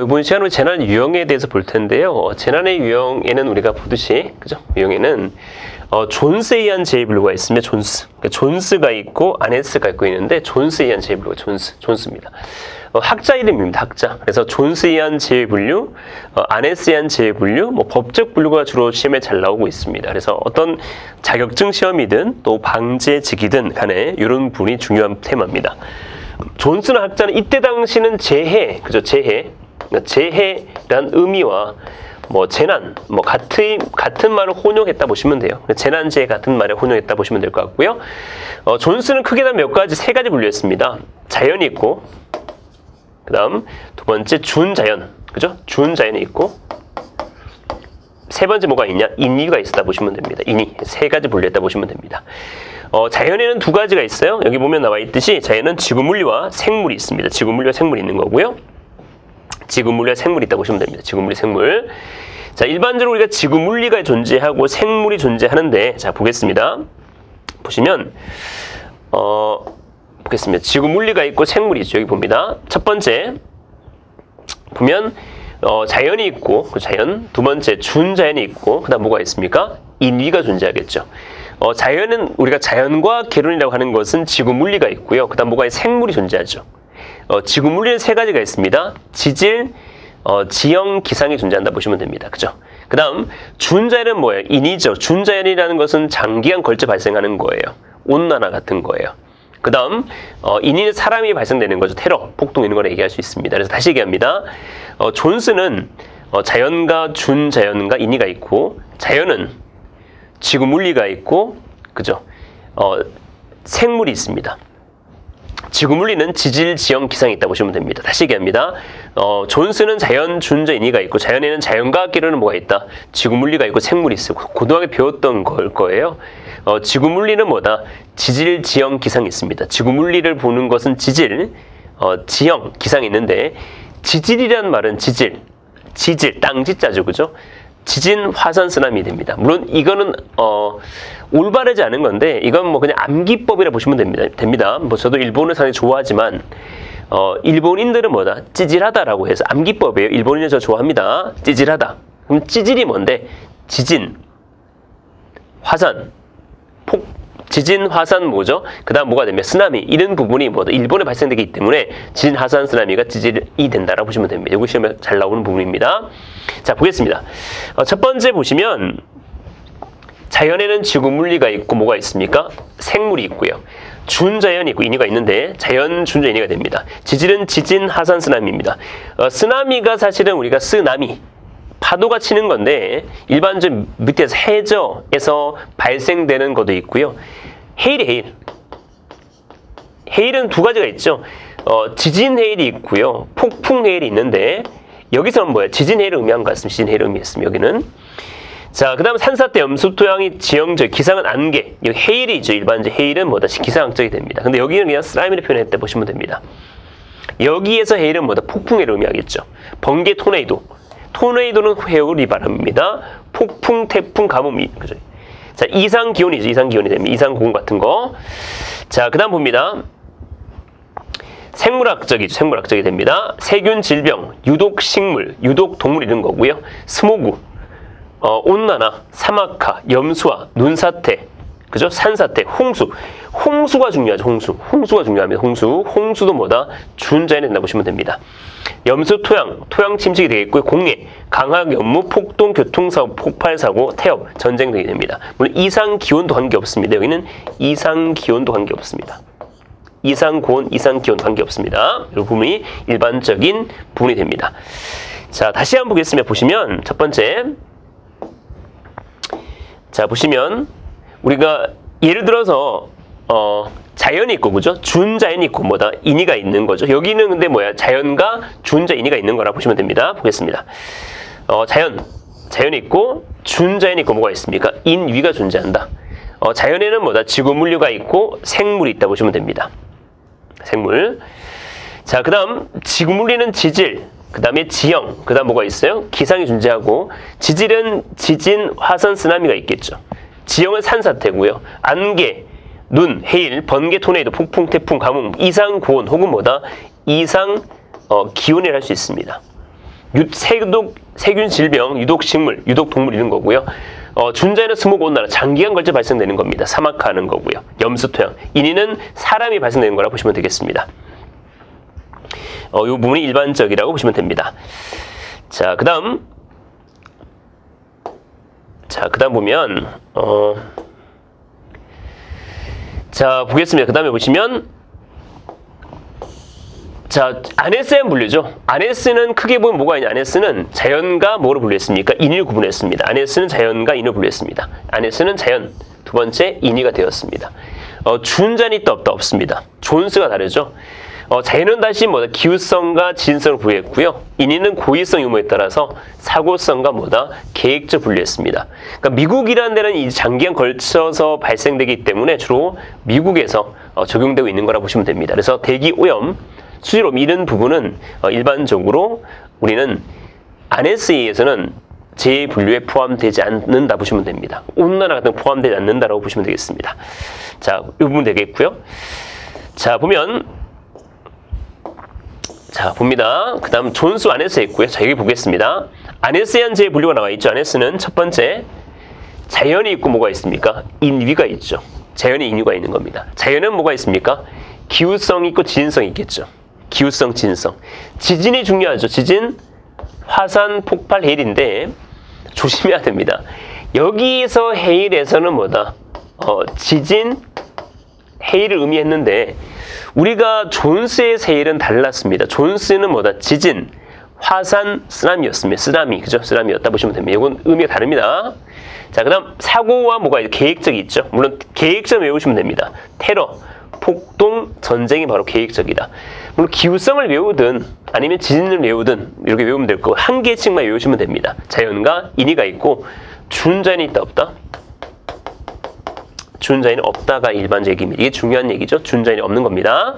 이번 시간은 재난 유형에 대해서 볼 텐데요. 재난의 유형에는 우리가 보듯이, 그죠? 유형에는, 존스에 의한 제2분류가 있으면 존스. 그러니까 존스가 있고, 아네스가 있고 있는데, 존스에 의한 제2분류가 존스입니다. 학자 이름입니다, 학자. 그래서 존스에 의한 제2분류, 아네스에 의한 제2분류, 법적 분류가 주로 시험에 잘 나오고 있습니다. 그래서 어떤 자격증 시험이든 또 방제직이든 간에 이런 분이 중요한 테마입니다. 존스는 학자는 이때 당시는 재해, 그죠? 재해란 의미와 재난, 같은 말을 혼용했다 보시면 돼요. 재난, 재해 같은 말에 혼용했다 보시면 될 것 같고요. 존스는 크게 세 가지 분류했습니다. 자연이 있고, 그 다음 두 번째 준자연, 그죠? 준자연이 있고, 세 번째 뭐가 있냐? 인위가 있었다 보시면 됩니다. 인위, 세 가지 분류했다 보시면 됩니다. 자연에는 두 가지가 있어요. 여기 보면 나와 있듯이 자연은 지구물리와 생물이 있습니다. 지구물리와 생물이 있는 거고요. 지구물리와 생물이 있다고 보시면 됩니다. 지구물리, 생물. 자, 일반적으로 우리가 지구물리가 존재하고 생물이 존재하는데, 자, 보겠습니다. 보시면, 보겠습니다. 지구물리가 있고 생물이 있죠. 여기 봅니다. 첫 번째, 보면, 자연이 있고, 자연. 두 번째, 준자연이 있고, 그 다음 뭐가 있습니까? 인위가 존재하겠죠. 자연은, 우리가 자연과 개론이라고 하는 것은 지구물리가 있고요. 그 다음 뭐가 생물이 존재하죠. 지구물리는 세 가지가 있습니다. 지질, 지형, 기상이 존재한다 보시면 됩니다. 그죠? 그 다음, 준자연은 뭐예요? 인위죠. 준자연이라는 것은 장기간 걸쳐 발생하는 거예요. 온난화 같은 거예요. 그 다음, 인위는 사람이 발생되는 거죠. 테러, 폭동 이런 걸 얘기할 수 있습니다. 그래서 다시 얘기합니다. 존스는 자연과 준자연과 인위가 있고, 자연은 지구물리가 있고, 그죠? 생물이 있습니다. 지구물리는 지질, 지형, 기상이 있다고 보시면 됩니다. 다시 얘기합니다. 존스는 자연, 준자, 인위가 있고, 자연에는 자연과학계로는 뭐가 있다? 지구물리가 있고 생물이 있어요. 고등학교에 배웠던 걸 거예요. 지구물리는 뭐다? 지질, 지형, 기상이 있습니다. 지구물리를 보는 것은 지질, 지형, 기상이 있는데, 지질이란 말은 지질, 땅지자죠, 그죠? 지진, 화산, 쓰나미 됩니다. 물론 이거는 올바르지 않은 건데, 이건 그냥 암기법이라 보시면 됩니다. 저도 일본을 상당히 좋아하지만, 일본인들은 뭐다? 찌질하다라고 해서 암기법이에요. 일본인을 저 좋아합니다. 찌질하다. 그럼 찌질이 뭔데? 지진, 화산, 지진, 화산 뭐죠? 그 다음 뭐가 되면 쓰나미, 이런 부분이 뭐다? 일본에 발생되기 때문에 지진, 화산, 쓰나미가 지질이 된다라고 보시면 됩니다. 이거 시험에 잘 나오는 부분입니다. 자, 보겠습니다. 첫 번째 보시면 자연에는 지구물리가 있고 뭐가 있습니까? 생물이 있고요. 준자연이 있고 인위가 있는데 자연, 준자, 인위가 됩니다. 지질은 지진, 화산, 쓰나미입니다. 쓰나미가 사실은 우리가 쓰나미, 파도가 치는 건데 일반적으로 밑에서 해저에서 발생되는 것도 있고요. 해일이 해일은 두 가지가 있죠. 지진 해일이 있고요. 폭풍 해일이 있는데 여기서는 뭐예요? 지진 해일을 의미한 것 같습니다. 지진 해일을 의미했습니다. 여기는. 자, 그 다음 산사태, 염수, 토양이 지형적, 기상은 안개. 여기 해일이죠. 일반적 해일은 뭐다? 기상학적이 됩니다. 근데 여기는 그냥 쓰나미를 표현했다 보시면 됩니다. 여기에서 해일은 뭐다? 폭풍 해일을 의미하겠죠. 번개, 토네이도. 토네이도는 회오리 바람입니다. 폭풍, 태풍, 가뭄, 그죠? 자, 이상 기온이죠. 이상 기온이 됩니다. 이상 고온 같은 거. 자, 그 다음 봅니다. 생물학적이죠. 생물학적이 됩니다. 세균, 질병, 유독 식물, 유독 동물 이런 거고요. 스모그, 온난화, 사막화, 염수화, 눈사태, 그죠? 산사태, 홍수. 홍수가 중요하죠. 홍수가 중요합니다. 홍수도 뭐다? 준자연에 된다 보시면 됩니다. 염수, 토양 침식이 되겠고요. 공해, 강학, 연무, 폭동, 교통사고, 폭발사고, 태엽, 전쟁 등이 됩니다. 물론 이상 기온도 관계없습니다. 여기는 이상 기온도 관계없습니다. 이상 고온, 이상 기온 관계없습니다. 이 부분이 일반적인 부분이 됩니다. 자, 다시 한번 보겠습니다. 보시면 첫 번째, 자, 보시면 우리가 예를 들어서 자연이 있고, 그죠? 준자연이 있고, 뭐다? 인위가 있는 거죠. 여기는 근데 뭐야? 자연과 준자, 인위가 있는 거라 보시면 됩니다. 보겠습니다. 자연이 있고, 준자연이 있고, 뭐가 있습니까? 인위가 존재한다. 자연에는 뭐다? 지구물리가 있고, 생물이 있다 보시면 됩니다. 생물. 자, 그 다음, 지구물리는 지질, 그 다음에 지형, 그 다음 뭐가 있어요? 기상이 존재하고, 지질은 지진, 화산, 쓰나미가 있겠죠. 지형은 산사태고요. 안개, 눈, 해일, 번개, 토네이도, 폭풍, 태풍, 가뭄, 이상 고온 혹은 뭐다? 이상 기온이라 할 수 있습니다. 세균 질병, 유독식물, 유독동물 이런 거고요. 준자에는 스모그 온난화, 장기간 걸쳐 발생되는 겁니다. 사막화하는 거고요. 염수 토양. 인위는 사람이 발생되는 거라 보시면 되겠습니다. 이 부분이 일반적이라고 보시면 됩니다. 자, 그 다음 보면 자, 보겠습니다. 그 다음에 보시면 자, 아네스의 분류죠. 아네스는 크게 보면 뭐가 있냐. 아네스는 자연과 뭐로 분류했습니까? 인위를 구분했습니다. 아네스는 자연과 인위를 분류했습니다. 아네스는 자연, 두 번째 인위가 되었습니다. 준자는 있다 없다 없습니다. 존스가 다르죠. 자연은 다시 뭐다? 기후성과 지진성을 분류했고요. 인위는 고의성 유무에 따라서 사고성과 뭐다? 계획적 분류했습니다. 그러니까 미국이라는 데는 이 장기간 걸쳐서 발생되기 때문에 주로 미국에서 적용되고 있는 거라 보시면 됩니다. 그래서 대기 오염, 수질오염 이런 부분은 일반적으로 우리는 아네스에서는 재분류에 포함되지 않는다 보시면 됩니다. 온난화 같은 거 포함되지 않는다라고 보시면 되겠습니다. 자, 이 부분 되겠고요. 자, 봅니다. 그 다음 존스 아네스에 있고요. 자, 여기 보겠습니다. 아네스에 한 재분류가 나와 있죠. 아네스는 첫 번째 자연이 있고 뭐가 있습니까? 인위가 있죠. 자연이 인위가 있는 겁니다. 자연은 뭐가 있습니까? 기후성이 있고 지진성이 있겠죠. 기후성, 지진성. 지진이 중요하죠. 지진, 화산, 폭발, 해일인데 조심해야 됩니다. 여기에서 해일에서는 뭐다? 지진, 해일을 의미했는데 우리가 존스의 해일은 달랐습니다. 존스는 뭐다? 지진, 화산, 쓰나미였습니다. 쓰나미, 그죠? 쓰나미였다 보시면 됩니다. 이건 의미가 다릅니다. 자, 그 다음 사고와 뭐가 계획적이 있죠. 물론 계획적 외우시면 됩니다. 테러, 폭동, 전쟁이 바로 계획적이다. 물론 기후성을 외우든 아니면 지진을 외우든 이렇게 외우면 될 거고 한 개씩만 외우시면 됩니다. 자연과 인위가 있고 준자연이 있다 없다? 준자연이 없다가 일반적 얘기입니다. 이게 중요한 얘기죠. 준자연이 없는 겁니다.